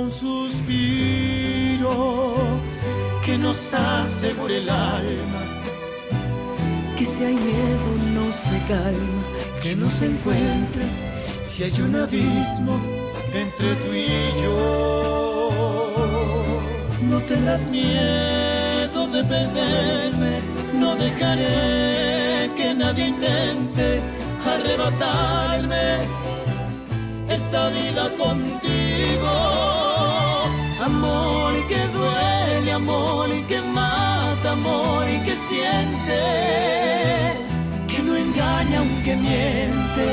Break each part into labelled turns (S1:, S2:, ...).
S1: un suspiro que nos asegure el alma, que si hay miedo nos dé calma, que nos encuentre si hay un abismo entre tú y yo. No tengas miedo de perderme, no dejaré que nadie intente arrebatarme esta vida contigo. Amor que duele, amor que mata, amor que siente, que no engaña aunque miente,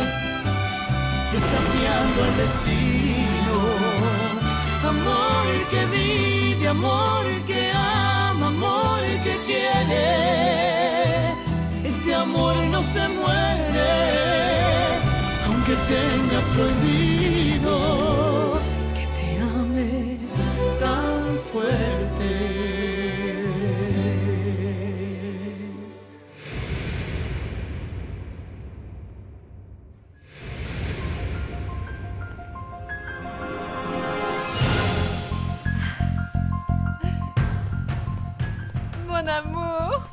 S1: desafiando al destino. Amor que vive, amor que ama, amor que quiere. Este amor no se muere, aunque tenga prohibido que te ame tan fuerte.
S2: Mon amour.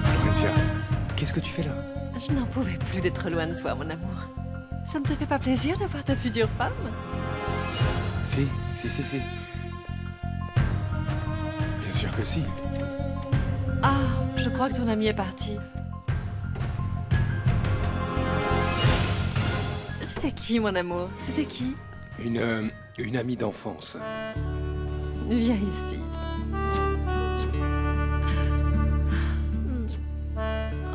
S3: Florencia, qu'est-ce que tu fais là?
S2: Je n'en pouvais plus d'être loin de toi, mon amour. Ça ne te fait pas plaisir de voir ta future femme?
S3: Si. Bien sûr que si.
S2: Ah, je crois que ton ami est parti. C'était qui, mon amour? C'était qui?
S3: Une amie d'enfance.
S2: Viens ici.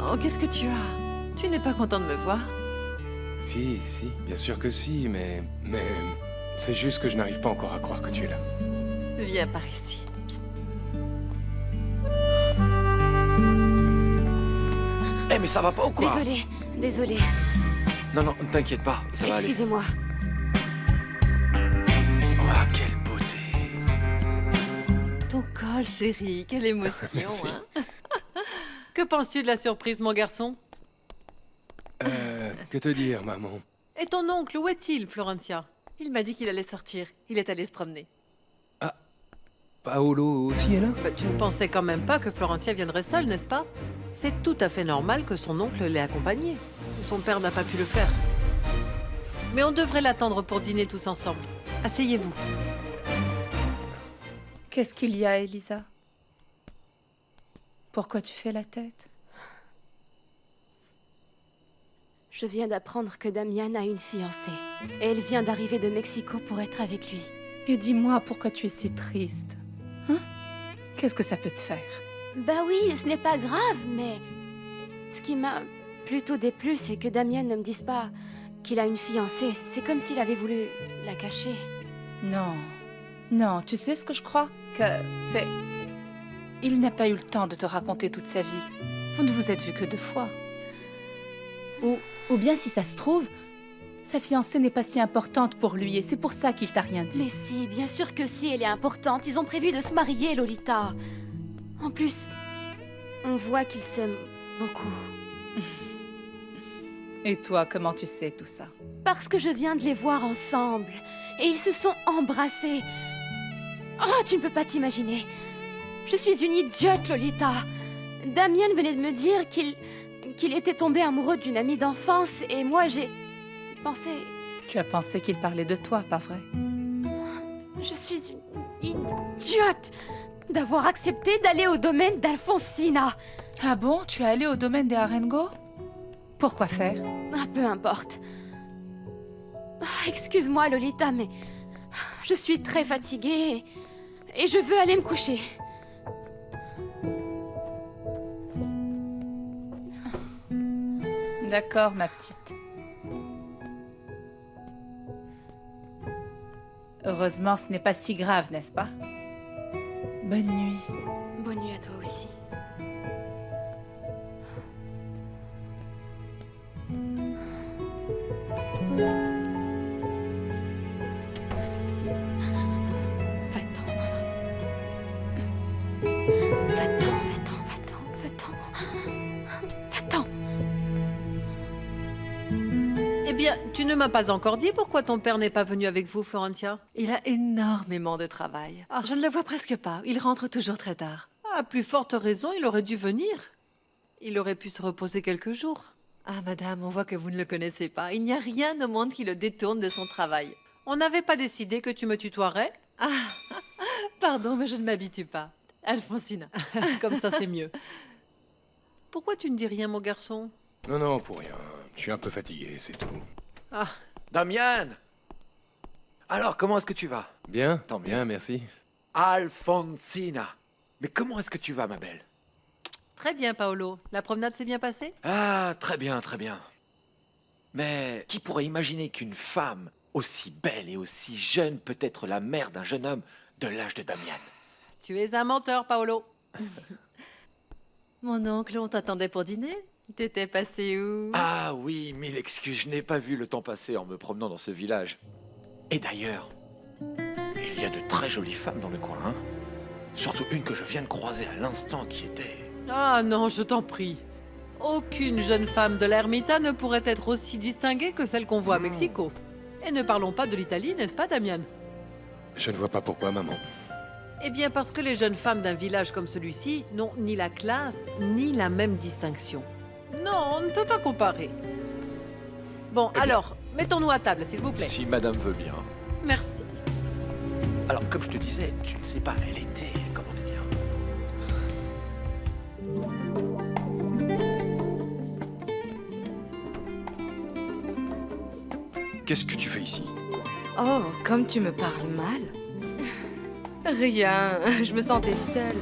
S2: Oh, qu'est-ce que tu as? Tu n'es pas content de me voir?
S3: Si, bien sûr que si, mais c'est juste que je n'arrive pas encore à croire que tu es là.
S2: Viens par ici.
S4: Eh mais ça va pas ou quoi?
S5: Désolée.
S4: Non, ne t'inquiète pas, ça va aller.
S5: Excusez-moi.
S4: Ah, quelle beauté.
S2: Ton col, chérie, quelle émotion,
S3: Merci.
S2: hein?
S6: Que penses-tu de la surprise, mon garçon?
S3: Que te dire, maman?
S6: Et ton oncle, où est-il, Florencia?
S2: Il m'a dit qu'il allait sortir. Il est allé se promener.
S3: Paolo aussi est là?
S6: Bah, tu ne pensais quand même pas que Florencia viendrait seule, n'est-ce pas? C'est tout à fait normal que son oncle l'ait accompagnée. Son père n'a pas pu le faire. Mais on devrait l'attendre pour dîner tous ensemble. Asseyez-vous.
S7: Qu'est-ce qu'il y a, Elisa? Pourquoi tu fais la tête?
S5: Je viens d'apprendre que Damian a une fiancée. Et elle vient d'arriver de Mexico pour être avec lui.
S7: Et dis-moi pourquoi tu es si triste. Hein? Qu'est-ce que ça peut te faire?
S5: Bah oui, ce n'est pas grave, mais... Ce qui m'a plutôt déplu, c'est que Damian ne me dise pas qu'il a une fiancée. C'est comme s'il avait voulu la cacher.
S7: Non, tu sais ce que je crois? Que c'est... Il n'a pas eu le temps de te raconter toute sa vie. Vous ne vous êtes vus que 2 fois. Ou bien si ça se trouve, sa fiancée n'est pas si importante pour lui et c'est pour ça qu'il t'a rien dit.
S5: Mais si, bien sûr que si, elle est importante. Ils ont prévu de se marier, Lolita. En plus, on voit qu'ils s'aiment beaucoup.
S7: Et toi, comment tu sais tout ça?
S5: Parce que je viens de les voir ensemble. Et ils se sont embrassés. Oh, tu ne peux pas t'imaginer. Je suis une idiote, Lolita. Damien venait de me dire qu'il était tombé amoureux d'une amie d'enfance et moi j'ai pensé...
S7: Tu as pensé qu'il parlait de toi, pas vrai?
S5: Je suis une idiote d'avoir accepté d'aller au domaine d'Alfonsina.
S7: Ah bon? Tu es allé au domaine des Arengo? Pourquoi faire?
S5: Ah, peu importe. Ah, excuse-moi, Lolita, mais je suis très fatiguée et je veux aller me coucher.
S7: D'accord, ma petite. Heureusement, ce n'est pas si grave, n'est-ce pas? Bonne nuit.
S5: Bonne nuit à toi aussi. Va-t'en. Va-t'en, va-t'en, va-t'en, va-t'en. Va-t'en.
S6: bien, tu ne m'as pas encore dit pourquoi ton père n'est pas venu avec vous, Florentia.
S2: Il a énormément de travail.
S6: Ah.
S2: Je ne le vois presque pas. Il rentre toujours très tard.
S6: À plus forte raison, il aurait dû venir. Il aurait pu se reposer quelques jours.
S2: Ah, madame, on voit que vous ne le connaissez pas. Il n'y a rien au monde qui le détourne de son travail.
S6: On n'avait pas décidé que tu me tutoierais?
S2: Ah, pardon, mais je ne m'habitue pas. Alfonsina.
S6: Comme ça, c'est mieux. Pourquoi tu ne dis rien, mon garçon?
S3: Non, non, pour rien. Je suis un peu fatigué, c'est tout.
S6: Ah,
S4: Damian! Alors, comment est-ce que tu vas?
S3: Bien,
S4: Tant mieux.
S3: bien, merci.
S4: Alfonsina! Mais comment est-ce que tu vas, ma belle?
S6: très bien, Paolo. La promenade s'est bien passée?
S4: Ah, très bien, très bien. Mais qui pourrait imaginer qu'une femme aussi belle et aussi jeune peut être la mère d'un jeune homme de l'âge de Damian?
S6: Tu es un menteur, Paolo.
S2: Mon oncle, on t'attendait pour dîner? T'étais passé où?
S4: Ah oui, mille excuses, je n'ai pas vu le temps passer en me promenant dans ce village. Et d'ailleurs, il y a de très jolies femmes dans le coin, hein? Surtout une que je viens de croiser à l'instant qui était...
S6: Ah non, je t'en prie. Aucune jeune femme de l'ermita ne pourrait être aussi distinguée que celle qu'on voit à Mexico. Et ne parlons pas de l'Italie, n'est-ce pas, Damian?
S3: Je ne vois pas pourquoi, maman.
S6: Eh bien, parce que les jeunes femmes d'un village comme celui-ci n'ont ni la classe, ni la même distinction. Non, on ne peut pas comparer. Bon,
S4: bien.
S6: alors, mettons-nous à table, s'il vous plaît.
S4: Si madame veut bien.
S6: Merci.
S4: Alors, comme je te disais, tu ne sais pas, elle était... Comment te dire?
S8: Qu'est-ce que tu fais ici?
S9: Oh, comme tu me parles mal. Rien, je me sentais seule.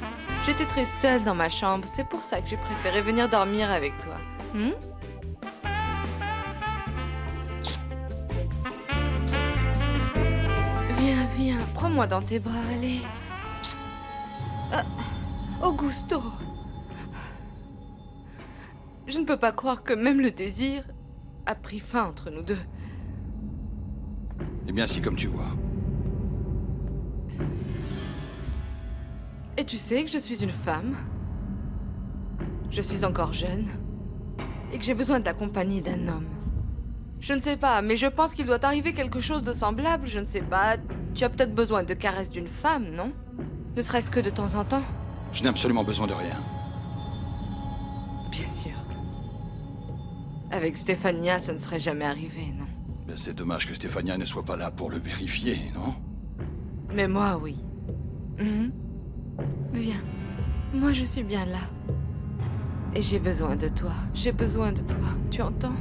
S9: J'étais très seule dans ma chambre, c'est pour ça que j'ai préféré venir dormir avec toi. Viens, viens, prends-moi dans tes bras, allez. Augusto. Je ne peux pas croire que même le désir a pris fin entre nous deux.
S8: Eh bien, si comme tu vois.
S9: Et tu sais que je suis une femme. Je suis encore jeune. Et que j'ai besoin de la compagnie d'un homme. Je ne sais pas, mais je pense qu'il doit arriver quelque chose de semblable, je ne sais pas. Tu as peut-être besoin de caresses d'une femme, non? Ne serait-ce que de temps en temps?
S8: Je n'ai absolument besoin de rien.
S9: Bien sûr. Avec Stéphania, ça ne serait jamais arrivé, non?
S8: Ben, c'est dommage que Stéphania ne soit pas là pour le vérifier, non?
S9: Mais moi, oui. Viens. Moi, je suis bien là. Et j'ai besoin de toi. J'ai besoin de toi. Tu entends?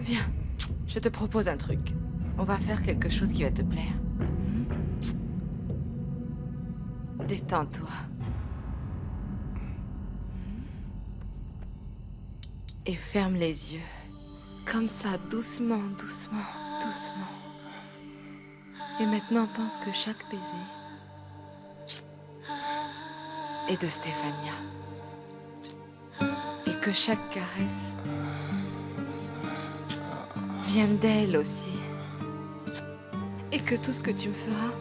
S9: Viens. Je te propose un truc. On va faire quelque chose qui va te plaire. Détends-toi. Et ferme les yeux. Comme ça, doucement, doucement, doucement. Et maintenant, pense que chaque baiser est de Stéphania. Et que chaque caresse vienne d'elle aussi. Et que tout ce que tu me feras,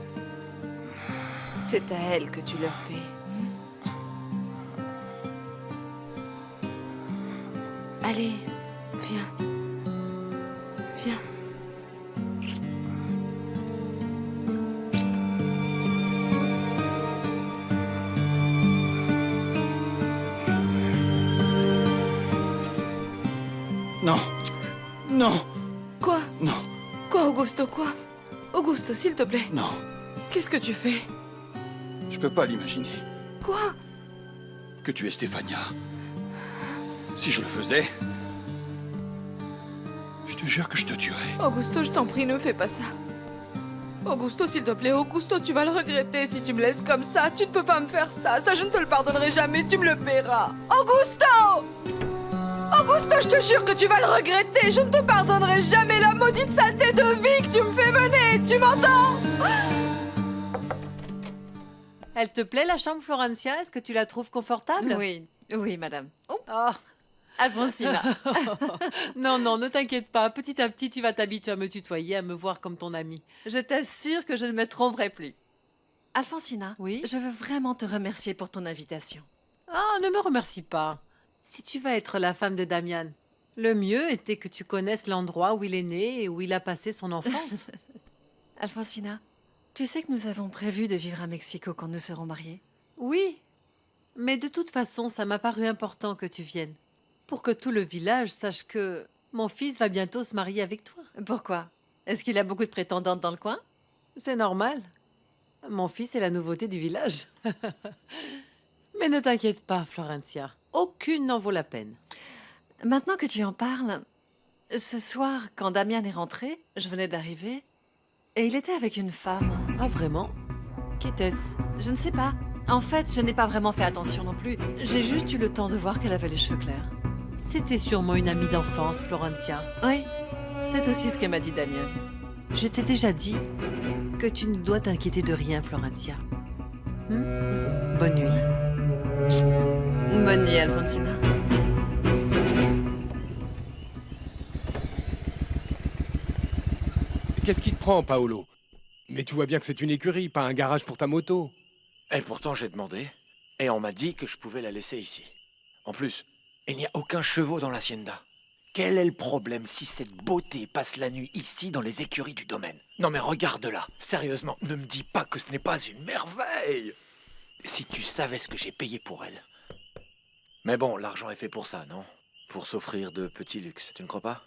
S9: c'est à elle que tu le fais. Allez, viens. Viens.
S8: Non. Non.
S9: Quoi?
S8: Non.
S9: Quoi, Augusto, quoi? Augusto, s'il te plaît.
S8: Non.
S9: Qu'est-ce que tu fais?
S8: Je peux pas l'imaginer.
S9: Quoi?
S8: Que tu es Stéphania. Si je le faisais... Je te jure que je te tuerais.
S9: Augusto, je t'en prie, ne fais pas ça. Augusto, s'il te plaît, Augusto, tu vas le regretter si tu me laisses comme ça. Tu ne peux pas me faire ça. Ça, je ne te le pardonnerai jamais. Tu me le paieras. Augusto! Augusto, je te jure que tu vas le regretter. Je ne te pardonnerai jamais la maudite saleté de vie que tu me fais mener. Tu m'entends?
S6: Elle te plaît, la chambre, Florencia? Est-ce que tu la trouves confortable?
S2: Oui, oui, madame. Oh,
S6: Oh.
S2: Alfonsina.
S6: Non, non, ne t'inquiète pas. Petit à petit, tu vas t'habituer à me tutoyer, à me voir comme ton amie.
S2: Je t'assure que je ne me tromperai plus. Alfonsina,
S6: Oui?
S2: je veux vraiment te remercier pour ton invitation.
S6: Ah, ne me remercie pas. Si tu vas être la femme de Damian, Le mieux était que tu connaisses l'endroit où il est né et où il a passé son enfance.
S2: Alfonsina, tu sais que nous avons prévu de vivre à Mexico quand nous serons mariés.
S6: Oui, mais de toute façon, ça m'a paru important que tu viennes. Pour que tout le village sache que mon fils va bientôt se marier avec toi.
S2: Pourquoi? Est-ce qu'il a beaucoup de prétendantes dans le coin?
S6: C'est normal. Mon fils est la nouveauté du village. Mais ne t'inquiète pas, Florencia. Aucune n'en vaut la peine.
S2: Maintenant que tu en parles, ce soir, quand Damien est rentré, je venais d'arriver, et il était avec une femme.
S6: Ah, vraiment? Qui était-ce?
S2: Je ne sais pas. En fait, je n'ai pas vraiment fait attention non plus. J'ai juste eu le temps de voir qu'elle avait les cheveux clairs.
S6: C'était sûrement une amie d'enfance, Florencia.
S2: Oui, c'est aussi ce que m'a dit Damien.
S6: Je t'ai déjà dit que tu ne dois t'inquiéter de rien, Florencia. Bonne nuit.
S2: Bonne nuit, Alfonsina.
S3: Qu'est-ce qui te prend, Paolo? Mais tu vois bien que c'est une écurie, pas un garage pour ta moto.
S4: Et pourtant, j'ai demandé, et on m'a dit que je pouvais la laisser ici. En plus, il n'y a aucun chevaux dans l'hacienda. Quel est le problème si cette beauté passe la nuit ici dans les écuries du domaine? Non mais regarde-la, sérieusement, ne me dis pas que ce n'est pas une merveille. Si tu savais ce que j'ai payé pour elle. Mais bon, l'argent est fait pour ça, non? Pour s'offrir de petits luxes, tu ne crois pas?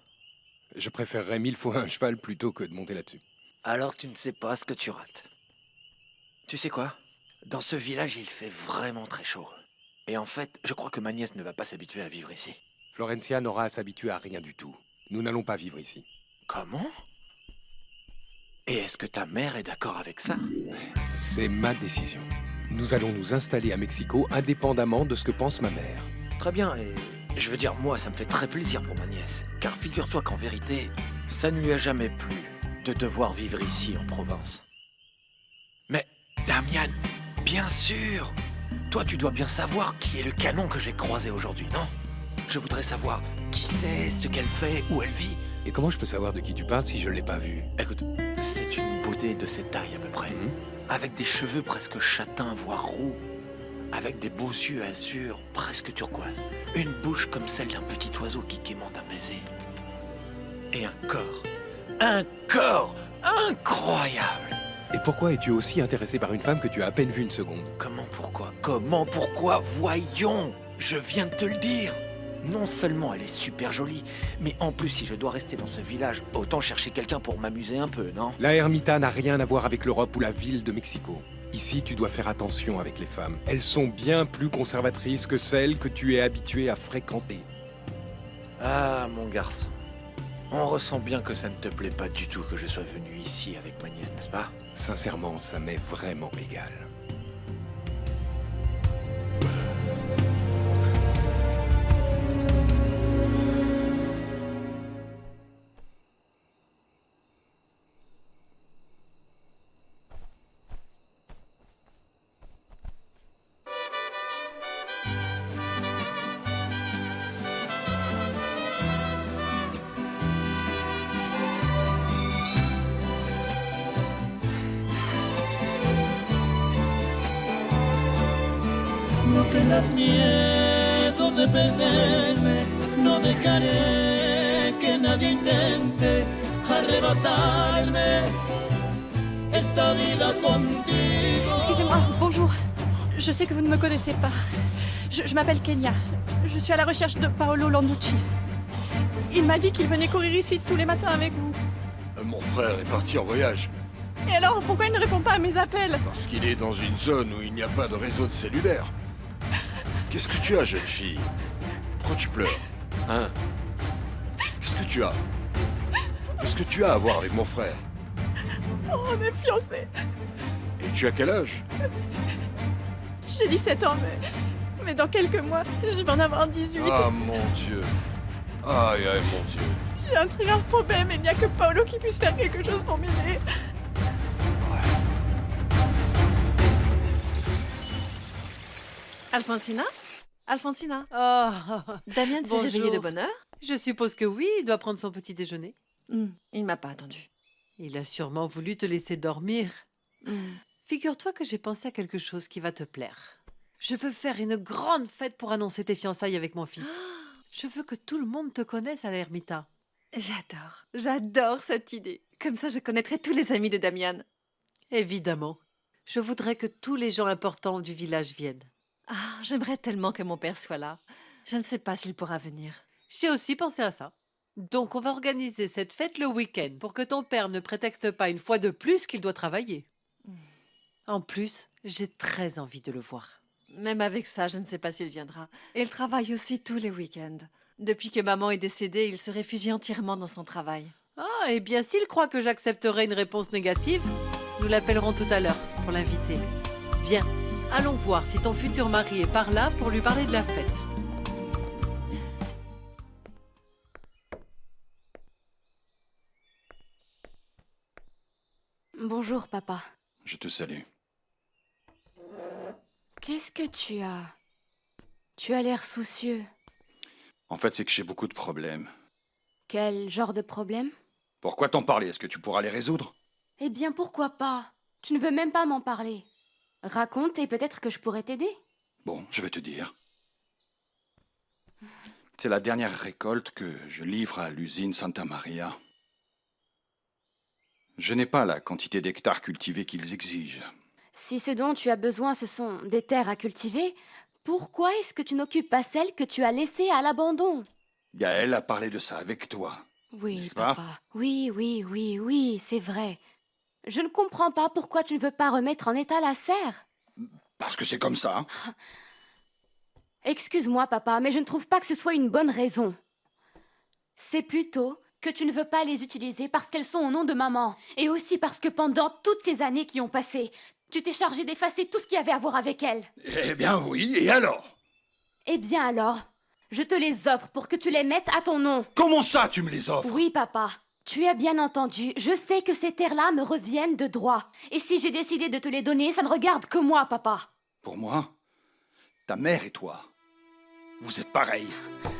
S3: Je préférerais 1000 fois un cheval plutôt que de monter là-dessus.
S4: Alors tu ne sais pas ce que tu rates. Tu sais quoi? Dans ce village, il fait vraiment très chaud. Et en fait, je crois que ma nièce ne va pas s'habituer à vivre ici.
S3: Florencia n'aura à s'habituer à rien du tout. Nous n'allons pas vivre ici.
S4: Comment? Et est-ce que ta mère est d'accord avec ça?
S3: C'est ma décision. Nous allons nous installer à Mexico indépendamment de ce que pense ma mère.
S4: Très bien, et je veux dire, moi, ça me fait très plaisir pour ma nièce. Car figure-toi qu'en vérité, ça ne lui a jamais plu de devoir vivre ici, en province. Mais, Damian, bien sûr! Toi, tu dois bien savoir qui est le canon que j'ai croisé aujourd'hui, non? Je voudrais savoir qui c'est, ce qu'elle fait, où elle vit.
S3: Et comment je peux savoir de qui tu parles si je ne l'ai pas vue?
S4: Écoute, c'est une beauté de cette taille à peu près. Avec des cheveux presque châtains, voire roux. Avec des beaux yeux azur, presque turquoise. Une bouche comme celle d'un petit oiseau qui quémande un baiser. Et un corps incroyable!
S3: Et pourquoi es-tu aussi intéressé par une femme que tu as à peine vue une seconde?
S4: Comment, pourquoi? Voyons! Je viens de te le dire! Non seulement elle est super jolie, mais en plus si je dois rester dans ce village, autant chercher quelqu'un pour m'amuser un peu, non?
S3: La ermita n'a rien à voir avec l'Europe ou la ville de Mexico. Ici, tu dois faire attention avec les femmes. Elles sont bien plus conservatrices que celles que tu es habitué à fréquenter.
S4: Ah, mon garçon. On ressent bien que ça ne te plaît pas du tout que je sois venu ici avec ma nièce, n'est-ce pas?
S3: Sincèrement, ça m'est vraiment égal.
S1: No tengas miedo de perderme, no dejaré que nadie intente arrebatarme esta vida contigo.
S10: Excusez-moi, bonjour. Je sais que vous ne me connaissez pas. Je m'appelle Kenya. Je suis à la recherche de Paolo Landucci. Il m'a dit qu'il venait courir ici tous les matins avec vous.
S8: Mon frère est parti en voyage.
S10: Et alors, pourquoi il ne répond pas à mes appels?
S8: Parce qu'il est dans une zone où il n'y a pas de réseau de cellulaire. Qu'est-ce que tu as, jeune fille? Pourquoi tu pleures? Hein? Qu'est-ce que tu as? Qu'est-ce que tu as à voir avec mon frère?
S10: Oh, on est fiancés.
S8: Et tu as quel âge?
S10: J'ai 17 ans, mais dans quelques mois, je vais en avoir 18.
S8: Ah, mon Dieu. Aïe, aïe, mon Dieu.
S10: J'ai un très grave problème et il n'y a que Paolo qui puisse faire quelque chose pour m'aider.
S2: Alfonsina? Alfonsina?
S6: Oh,
S2: Damien s'est réveillé de bonne heure?
S6: Je suppose que oui, il doit prendre son petit déjeuner.
S2: Il m'a pas attendu.
S6: Il a sûrement voulu te laisser dormir. Figure-toi que j'ai pensé à quelque chose qui va te plaire. Je veux faire une grande fête pour annoncer tes fiançailles avec mon fils. Je veux que tout le monde te connaisse à l'ermita.
S2: J'adore cette idée. Comme ça, je connaîtrai tous les amis de Damian.
S6: Évidemment. Je voudrais que tous les gens importants du village viennent.
S2: Ah, j'aimerais tellement que mon père soit là. Je ne sais pas s'il pourra venir.
S6: J'ai aussi pensé à ça. Donc on va organiser cette fête le week-end pour que ton père ne prétexte pas une fois de plus qu'il doit travailler. En plus, j'ai très envie de le voir.
S2: Même avec ça, je ne sais pas s'il viendra. Il travaille aussi tous les week-ends. Depuis que maman est décédée, il se réfugie entièrement dans son travail.
S6: Ah, et bien s'il croit que j'accepterai une réponse négative, nous l'appellerons tout à l'heure pour l'inviter. Viens, allons voir si ton futur mari est par là pour lui parler de la fête.
S5: Bonjour, papa.
S8: Je te salue.
S5: Qu'est-ce que tu as? Tu as l'air soucieux.
S8: En fait, c'est que j'ai beaucoup de problèmes.
S5: Quel genre de problème?
S8: Pourquoi t'en parler? Est-ce que tu pourras les résoudre?
S5: Eh bien, pourquoi pas? Tu ne veux même pas m'en parler. Raconte et peut-être que je pourrais t'aider.
S8: Bon, je vais te dire. C'est la dernière récolte que je livre à l'usine Santa Maria. Je n'ai pas la quantité d'hectares cultivés qu'ils exigent.
S5: Si ce dont tu as besoin, ce sont des terres à cultiver, pourquoi est-ce que tu n'occupes pas celles que tu as laissées à l'abandon?
S8: Gaël a parlé de ça avec toi.
S5: Oui,
S8: n'est-ce pas?
S5: papa. Oui, c'est vrai. Je ne comprends pas pourquoi tu ne veux pas remettre en état la serre.
S8: Parce que c'est comme ça.
S5: Excuse-moi, papa, mais je ne trouve pas que ce soit une bonne raison. C'est plutôt que tu ne veux pas les utiliser parce qu'elles sont au nom de maman. Et aussi parce que pendant toutes ces années qui ont passé, tu t'es chargé d'effacer tout ce qui avait à voir avec elle.
S8: Eh bien oui, et alors?
S5: Eh bien alors, je te les offre pour que tu les mettes à ton nom.
S8: Comment ça, tu me les offres?
S5: Oui, papa. Tu as bien entendu, je sais que ces terres-là me reviennent de droit. Et si j'ai décidé de te les donner, ça ne regarde que moi, papa.
S8: Pour moi, ta mère et toi, vous êtes pareils.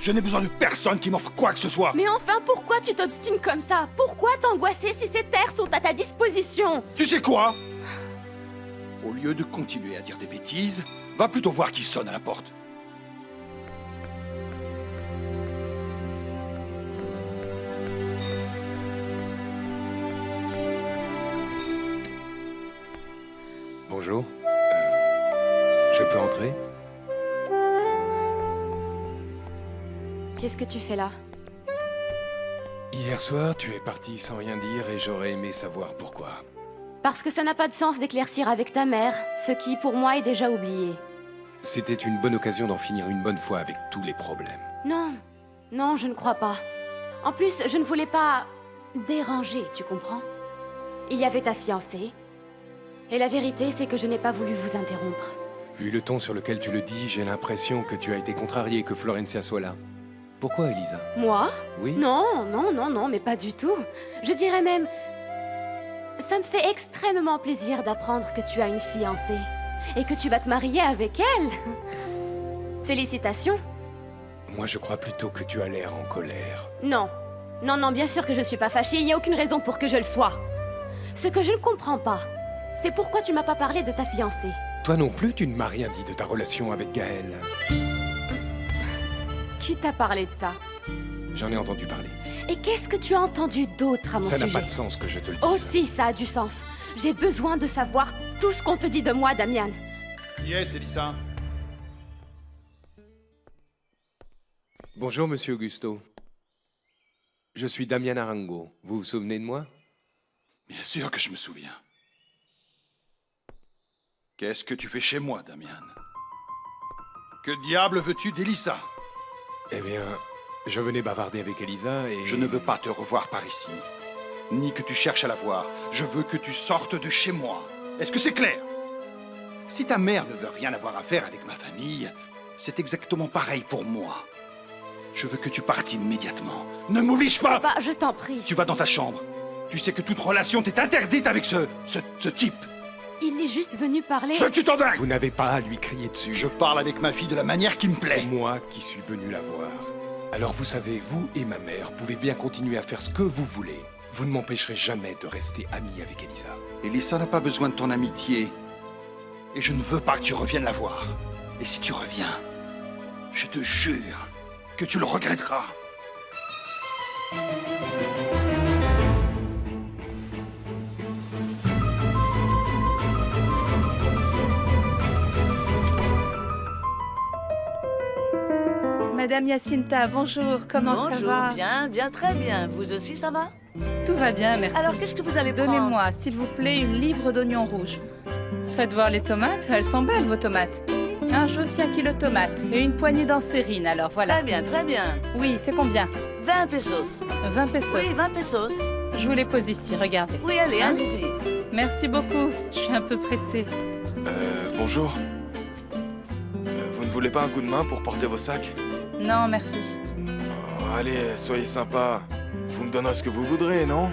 S8: Je n'ai besoin de personne qui m'offre quoi que ce soit.
S5: Mais enfin, pourquoi tu t'obstines comme ça? Pourquoi t'angoisser si ces terres sont à ta disposition?
S8: Tu sais quoi? Au lieu de continuer à dire des bêtises, va plutôt voir qui sonne à la porte.
S3: Bonjour. Je peux entrer?
S5: Qu'est-ce que tu fais là?
S3: Hier soir, tu es parti sans rien dire et j'aurais aimé savoir pourquoi.
S5: Parce que ça n'a pas de sens d'éclaircir avec ta mère, ce qui, pour moi, est déjà oublié.
S3: C'était une bonne occasion d'en finir une bonne fois avec tous les problèmes.
S5: Non, je ne crois pas. En plus, je ne voulais pas déranger, tu comprends? Il y avait ta fiancée. Et la vérité, c'est que je n'ai pas voulu vous interrompre.
S3: Vu le ton sur lequel tu le dis, j'ai l'impression que tu as été contrarié que Florencia soit là. Pourquoi, Elisa?
S5: Moi?
S3: Oui?
S5: Non, mais pas du tout. Je dirais même... Ça me fait extrêmement plaisir d'apprendre que tu as une fiancée. Et que tu vas te marier avec elle. Félicitations.
S3: Moi, je crois plutôt que tu as l'air en colère.
S5: Non, bien sûr que je ne suis pas fâchée, il n'y a aucune raison pour que je le sois. Ce que je ne comprends pas, c'est pourquoi tu m'as pas parlé de ta fiancée.
S3: Toi non plus, tu ne m'as rien dit de ta relation avec Gaël.
S5: Qui t'a parlé de ça?
S3: J'en ai entendu parler.
S5: Et qu'est-ce que tu as entendu d'autre à mon sujet?
S3: Ça n'a pas de sens que je te le dise.
S5: Oh si, ça a du sens. J'ai besoin de savoir tout ce qu'on te dit de moi, Damian.
S8: Qui est-ce, Elisa?
S3: Bonjour, monsieur Augusto. Je suis Damian Arango. Vous vous souvenez de moi?
S8: Bien sûr que je me souviens. Qu'est-ce que tu fais chez moi, Damian? Que diable veux-tu d'Elisa?
S3: Eh bien, je venais bavarder avec Elisa et...
S8: Je ne veux pas te revoir par ici. Ni que tu cherches à la voir. Je veux que tu sortes de chez moi. Est-ce que c'est clair? Si ta mère ne veut rien avoir à faire avec ma famille, c'est exactement pareil pour moi. Je veux que tu partes immédiatement. Ne m'oblige pas!
S5: Papa, je t'en prie.
S8: Tu vas dans ta chambre. Tu sais que toute relation t'est interdite avec ce type.
S5: Il est juste venu parler...
S8: Je veux que tu t'en ailles!
S3: Vous n'avez pas à lui crier dessus.
S8: Je parle avec ma fille de la manière qui me plaît.
S3: C'est moi qui suis venu la voir. Alors vous savez, vous et ma mère pouvez bien continuer à faire ce que vous voulez. Vous ne m'empêcherez jamais de rester ami avec Elisa.
S8: Elisa n'a pas besoin de ton amitié. Et je ne veux pas que tu reviennes la voir. Et si tu reviens, je te jure que tu le regretteras.
S7: Madame Jacinta, bonjour, comment ça va?
S11: Bien, bien, très bien. Vous aussi, ça va?
S7: Tout va bien, merci.
S11: Alors, qu'est-ce que vous allez prendre?
S7: Donnez-moi, s'il vous plaît, une livre d'oignons rouges. Faites voir les tomates, elles sont belles, vos tomates. Un jeu aussi 1 kilo de tomates et une poignée d'ancérine, alors voilà.
S11: Très bien, très bien.
S7: Oui, c'est combien?
S11: 20 pesos.
S7: 20 pesos.
S11: Oui, 20 pesos.
S7: Je vous les pose ici, regardez.
S11: Oui, allez,
S7: Hein?
S11: allez-y.
S7: Merci beaucoup, je suis un peu pressée.
S12: Bonjour. Vous ne voulez pas un coup de main pour porter vos sacs?
S7: Non, merci.
S12: Oh, allez, soyez sympa. Vous me donnerez ce que vous voudrez, non?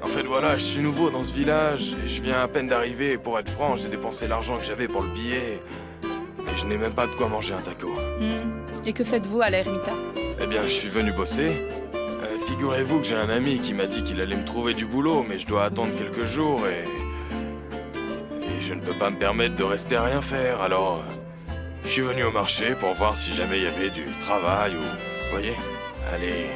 S12: En fait, voilà, je suis nouveau dans ce village et je viens à peine d'arriver. Pour être franc, j'ai dépensé l'argent que j'avais pour le billet et je n'ai même pas de quoi manger un taco.
S7: Et que faites-vous à l'ermita?
S12: Eh bien, je suis venu bosser. Figurez-vous que j'ai un ami qui m'a dit qu'il allait me trouver du boulot, mais je dois attendre quelques jours et je ne peux pas me permettre de rester à rien faire, alors je suis venu au marché pour voir si jamais il y avait du travail ou... Vous voyez? Allez...